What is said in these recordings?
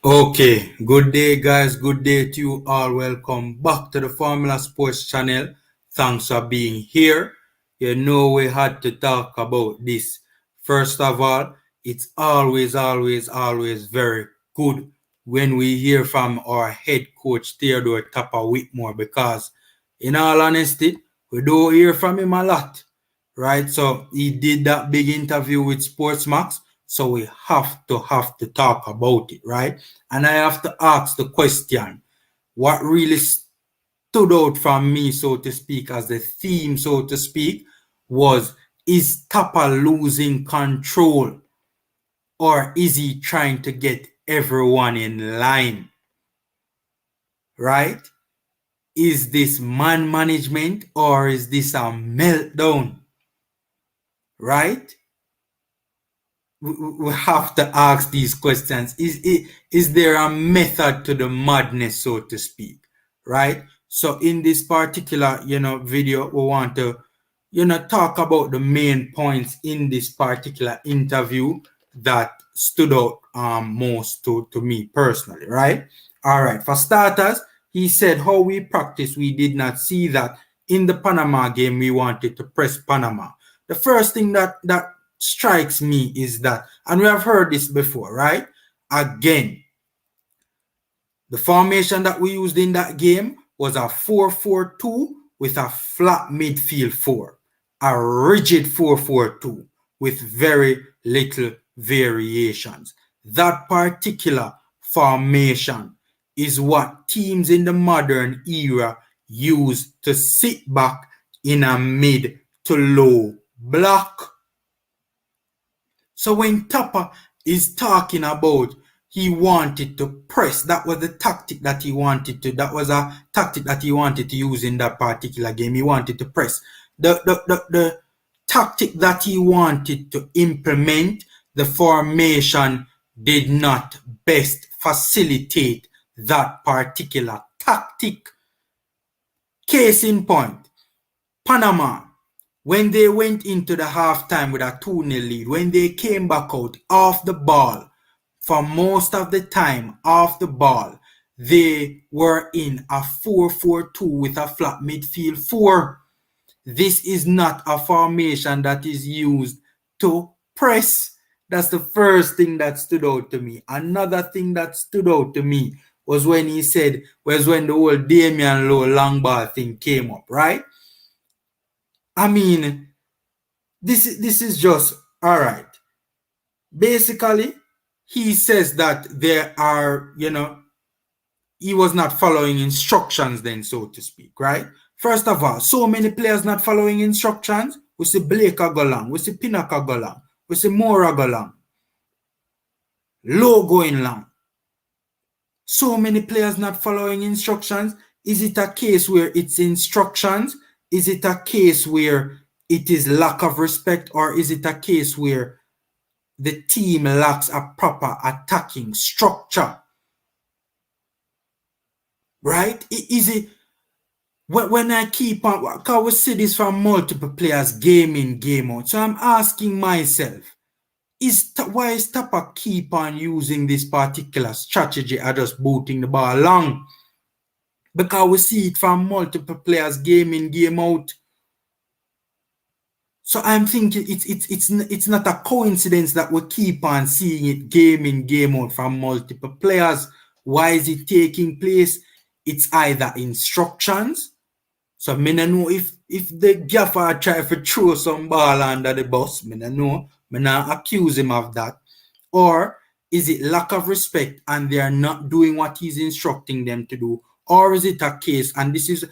Okay, good day, guys. Good day to you all. Welcome back to the Formula Sports channel. Thanks for being here. You know, we had to talk about this. First of all, it's always very good when we hear from our head coach, Theodore Tappa Whitmore, because in all honesty, we don't hear from him a lot, right? So he did that big interview with SportsMax. So we have to talk about it, right? And I have to ask the question, what really stood out from me, so to speak, as the theme, so to speak, was, is Tappa losing control, or is he trying to get everyone in line, right? Is this man management, or is this a meltdown, right? We have to ask these questions. Is there a method to the madness, so to speak, right? So in this particular, video, we want to, talk about the main points in this particular interview that stood out most to me personally, right? All right. For starters, he said how we practice, we did not see that in the Panama game. We wanted to press Panama. The first thing that strikes me is that, and we have heard this before, right? Again, the formation that we used in that game was a 4-4-2 with a flat midfield 4, a rigid 4-4-2 with very little variations. That particular formation is what teams in the modern era use to sit back in a mid to low block. So when Tappa is talking about he wanted to press, that was the tactic that he wanted to, that was a tactic that he wanted to use in that particular game. He wanted to press. The tactic that he wanted to implement, the formation did not best facilitate that particular tactic. Case in point, Panama, when they went into the halftime with a 2-0 lead, when they came back out off the ball, for most of the time off the ball, they were in a 4-4-2 with a flat midfield 4. This is not a formation that is used to press. That's the first thing that stood out to me. Another thing that stood out to me was when he said, was when the whole Damian Lowe long ball thing came up, right? I mean, this is just, all right. Basically, he says that there are, he was not following instructions then, so to speak, right? First of all, so many players not following instructions. We see Blake go long, we see Pinnock go long, we see Mora go long, Low going long. So many players not following instructions. Is it a case where it's instructions? Is it a case where it is lack of respect, or is it a case where the team lacks a proper attacking structure? Right? Is it, when I keep on, because we see this from multiple players game in, game out. So I'm asking myself, why is Tappa keep on using this particular strategy of just booting the ball long? Because we see it from multiple players game in, game out. So I'm thinking it's not a coincidence that we keep on seeing it game in, game out from multiple players. Why is it taking place? It's either instructions. So I don't know if the gaffer try to throw some ball under the bus. I don't know. I not accuse him of that. Or is it lack of respect and they are not doing what he's instructing them to do? Or is it a case, and this is,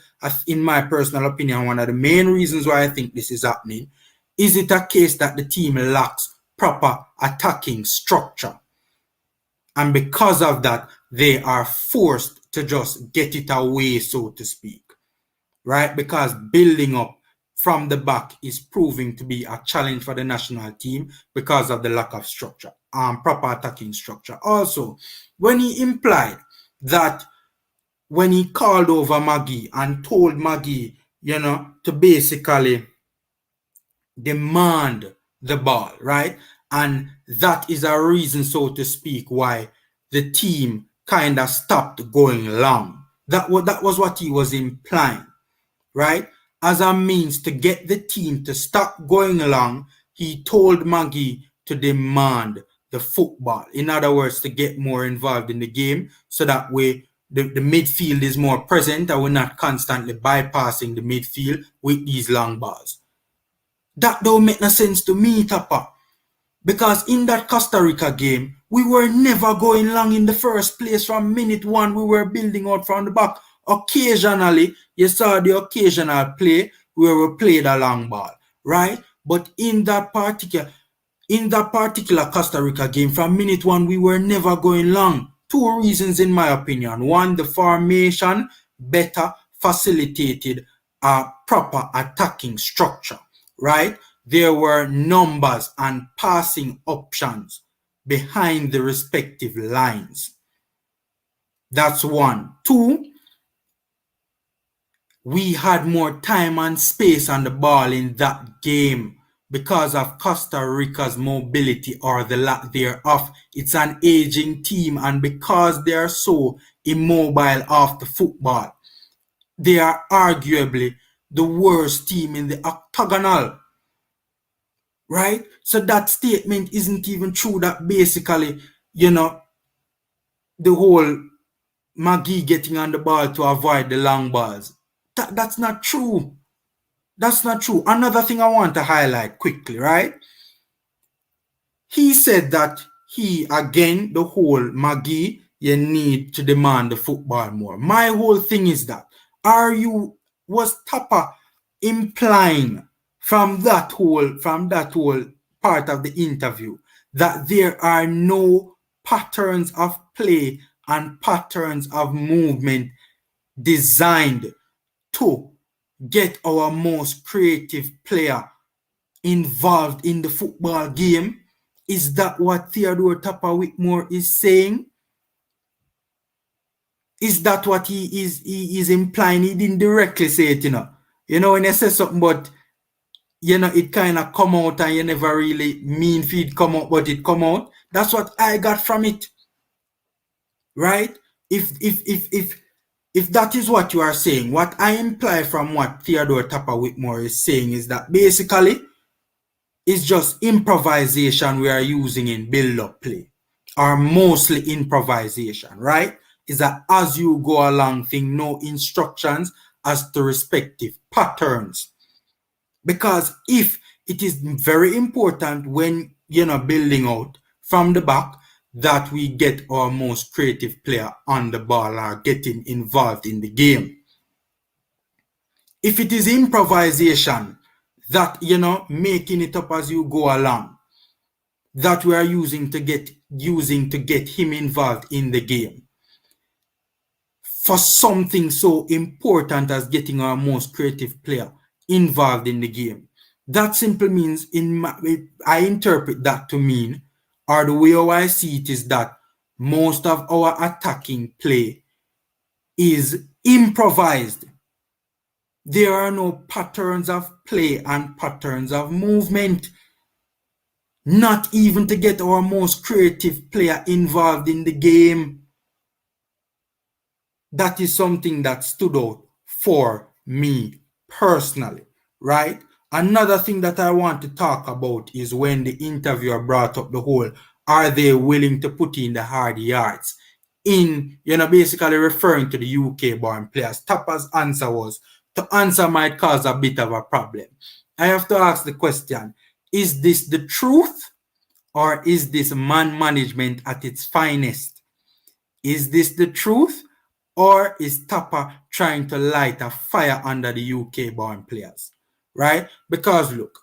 in my personal opinion, one of the main reasons why I think this is happening, is it a case that the team lacks proper attacking structure? And because of that, they are forced to just get it away, so to speak, right? Because building up from the back is proving to be a challenge for the national team because of the lack of structure, proper attacking structure. Also, when he implied that when he called over Maggie and told Maggie, to basically demand the ball, right? And that is a reason, so to speak, why the team kind of stopped going long. That was what he was implying, right? As a means to get the team to stop going long, he told Maggie to demand the football. In other words, to get more involved in the game, so that way the midfield is more present and we're not constantly bypassing the midfield with these long balls. That don't make no sense to me, Tappa. Because in that Costa Rica game, we were never going long in the first place. From minute one, we were building out from the back. Occasionally, you saw the occasional play where we played a long ball, right? But in that particular Costa Rica game, from minute one, we were never going long. Two reasons, in my opinion. One, the formation better facilitated a proper attacking structure, right? There were numbers and passing options behind the respective lines. That's one. Two, we had more time and space on the ball in that game because of Costa Rica's mobility, or the lack thereof. It's an aging team, and because they are so immobile off the football, they are arguably the worst team in the octagonal. Right? So that statement isn't even true, that basically, the whole Maggie getting on the ball to avoid the long balls. That's not true. That's not true. Another thing I want to highlight quickly, right? He said that the whole Maggie, you need to demand the football more. My whole thing is that, was Tappa implying from that whole part of the interview that there are no patterns of play and patterns of movement designed to get our most creative player involved in the football game? Is that what Theodore Tappa Whitmore is saying? Is that what he is implying? He didn't directly say it, when he says something, but it kind of come out and you never really mean for it come out, but it come out. That's what I got from it. Right? If that is what you are saying, what I imply from what Theodore Tappa Whitmore is saying is that basically it's just improvisation we are using in build-up play, or mostly improvisation, right? Is that as you go along thing, no instructions as to respective patterns. Because if it is very important when building out from the back that we get our most creative player on the ball or getting involved in the game. If it is improvisation that making it up as you go along, that we are using to get him involved in the game, for something so important as getting our most creative player involved in the game, that simply means, I interpret that to mean, or the way how I see it is that most of our attacking play is improvised. There are no patterns of play and patterns of movement, not even to get our most creative player involved in the game. That is something that stood out for me personally, right? Another thing that I want to talk about is when the interviewer brought up the whole, are they willing to put in the hard yards? In, basically referring to the UK born players. Tappa's answer was, to answer might cause a bit of a problem. I have to ask the question, is this the truth, or is this man management at its finest? Is this the truth, or is Tappa trying to light a fire under the UK born players? Right? Because look,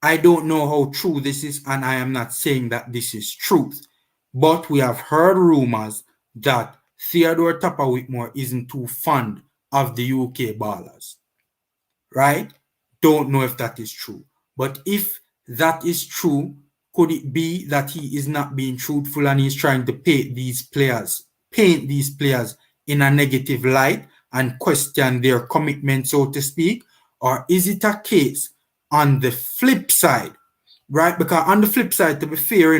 I don't know how true this is, and I am not saying that this is truth, but we have heard rumors that Theodore Tappa Whitmore isn't too fond of the UK ballers. Right? Don't know if that is true. But if that is true, could it be that he is not being truthful and he's trying to paint these players in a negative light and question their commitment, so to speak? Or is it a case on the flip side, right? Because on the flip side, to be fair,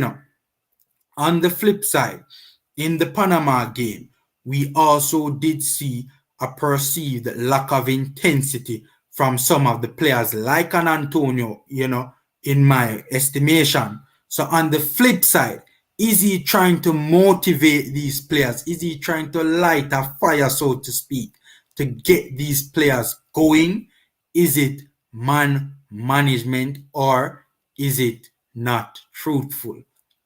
on the flip side, in the Panama game, we also did see a perceived lack of intensity from some of the players, like an Antonio, in my estimation. So on the flip side, is he trying to motivate these players? Is he trying to light a fire, so to speak, to get these players going? Is it man management, or is it not truthful?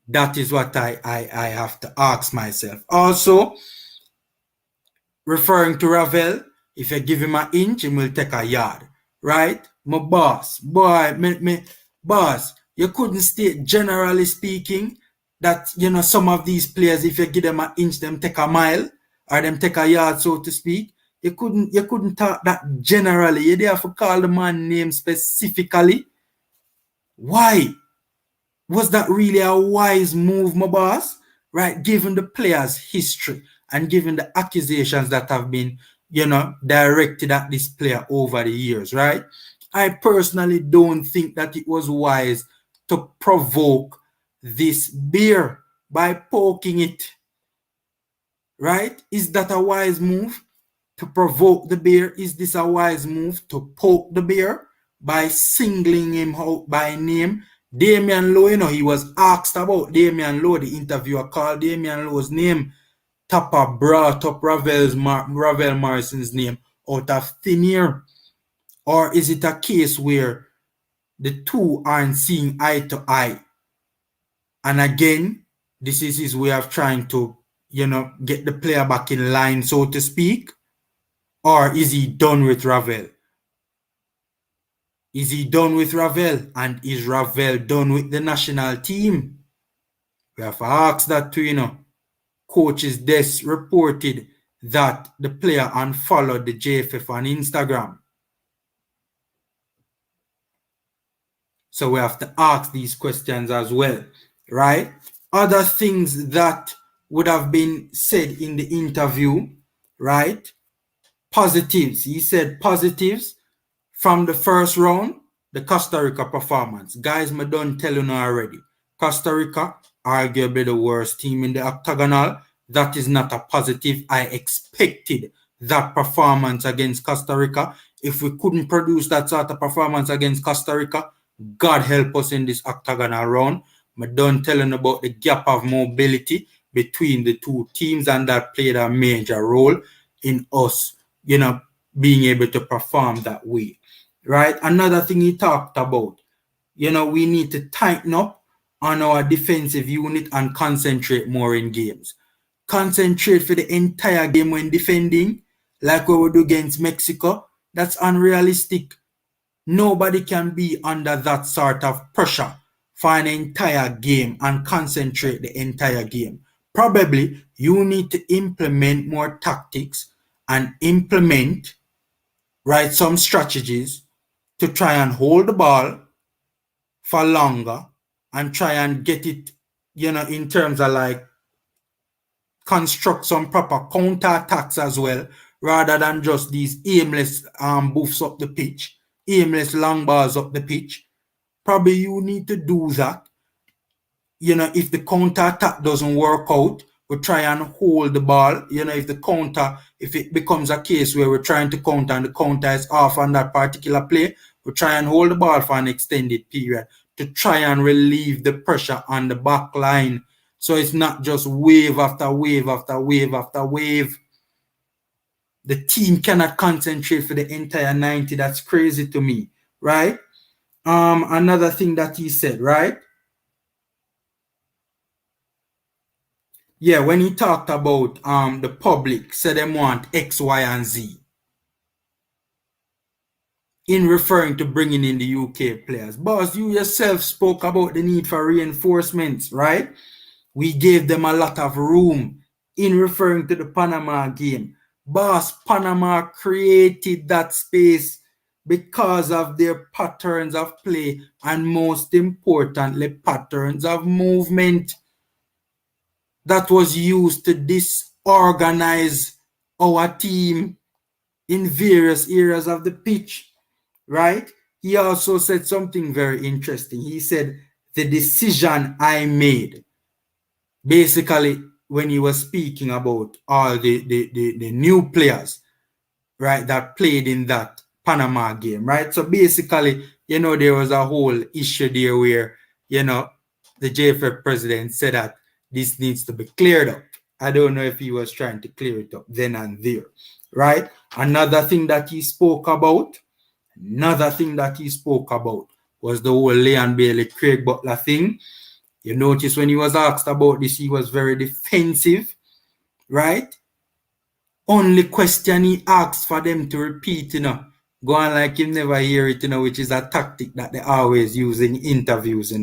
That is what I have to ask myself. Also, referring to Ravel, if you give him an inch, he will take a yard. Right? My boss, boy, boss, you couldn't state, generally speaking, that some of these players, if you give them an inch, them take a mile, or them take a yard, so to speak. You couldn't talk that generally. You have to call the man name specifically. Why? Was that really a wise move, my boss? Right? Given the player's history and given the accusations that have been, directed at this player over the years, right? I personally don't think that it was wise to provoke this bear by poking it, right? Is that a wise move? To provoke the bear? Is this a wise move to poke the bear by singling him out by name? Damian Lowe, he was asked about Damian Lowe. The interviewer called Damian Lowe's name. Tappa brought up Ravel Morrison's name out of thin air. Or is it a case where the two aren't seeing eye to eye? And again, this is his way of trying to, get the player back in line, so to speak. Or is he done with Ravel? Is he done with Ravel? And is Ravel done with the national team? We have to ask that too, Coach's desk reported that the player unfollowed the JFF on Instagram. So we have to ask these questions as well, right? Other things that would have been said in the interview, right? Positives. He said positives from the first round, the Costa Rica performance. Guys, I done tell you already. Costa Rica, arguably the worst team in the octagonal. That is not a positive. I expected that performance against Costa Rica. If we couldn't produce that sort of performance against Costa Rica, God help us in this octagonal round. I done telling about the gap of mobility between the two teams, and that played a major role in us, being able to perform that way. Right? Another thing he talked about, we need to tighten up on our defensive unit and concentrate more in games. Concentrate for the entire game when defending, like we would do against Mexico. That's unrealistic. Nobody can be under that sort of pressure for an entire game and concentrate the entire game. Probably you need to implement more tactics and implement, right, some strategies to try and hold the ball for longer and try and get it, in terms of like construct some proper counter attacks as well, rather than just these aimless boofs up the pitch, aimless long balls up the pitch. Probably you need to do that. If the counter attack doesn't work out, we try and hold the ball. If it becomes a case where we're trying to counter and the counter is off on that particular play, we try and hold the ball for an extended period to try and relieve the pressure on the back line. So it's not just wave after wave after wave after wave. The team cannot concentrate for the entire 90. That's crazy to me, right? Another thing that he said, right? Yeah, when he talked about the public said they want X, Y, and Z, in referring to bringing in the UK players. Boss, you yourself spoke about the need for reinforcements, right? We gave them a lot of room in referring to the Panama game. Boss, Panama created that space because of their patterns of play and, most importantly, patterns of movement that was used to disorganize our team in various areas of the pitch, right? He also said something very interesting. He said, the decision I made, basically, when he was speaking about all the new players, right, that played in that Panama game, right? So basically, there was a whole issue there where, the JFF president said that this needs to be cleared up. I don't know if he was trying to clear it up then and there, right? Another thing that he spoke about was the whole Leon Bailey, Craig Butler thing. You notice when he was asked about this, he was very defensive, right? Only question he asked for them to repeat, go on like you never hear it, which is a tactic that they always use in interviews,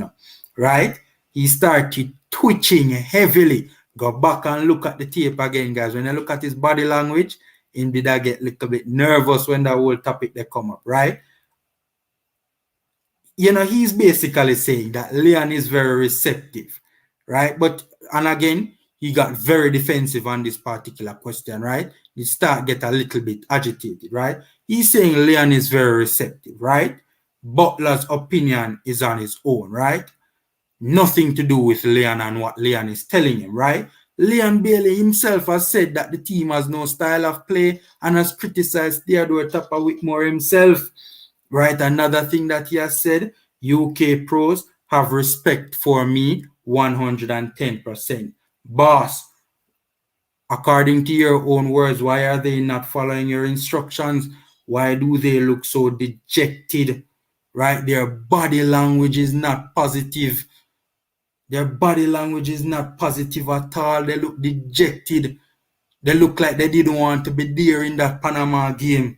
right? He started twitching heavily. Go back and look at the tape again, guys. When you look at his body language, he did get a little bit nervous when that whole topic they come up, right? He's basically saying that Leon is very receptive, right? And again, he got very defensive on this particular question, right? He start get a little bit agitated, right? He's saying Leon is very receptive, right? Butler's opinion is on his own, right? Nothing to do with Leon and what Leon is telling him, right? Leon Bailey himself has said that the team has no style of play and has criticized Theodore Tappa Whitmore himself, right? Another thing that he has said, UK pros have respect for me 110%. Boss, according to your own words, why are they not following your instructions? Why do they look so dejected, right? Their body language is not positive. Their body language is not positive at all. They look dejected. They look like they didn't want to be there in that Panama game,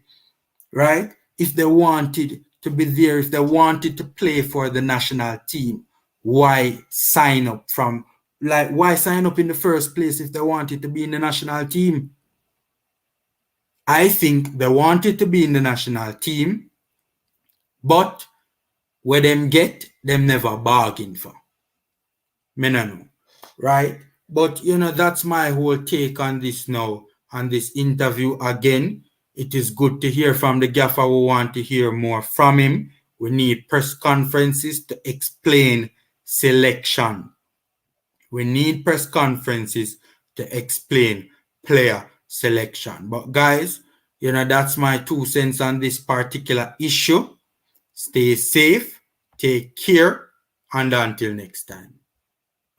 right? If they wanted to be there, if they wanted to play for the national team, why sign up why sign up in the first place if they wanted to be in the national team? I think they wanted to be in the national team, but what them get, them never bargain for. Me no know, right? But, that's my whole take on this now, on this interview. Again, it is good to hear from the gaffer. We want to hear more from him. We need press conferences to explain selection. We need press conferences to explain player selection. But guys, that's my 2 cents on this particular issue. Stay safe, take care, and until next time.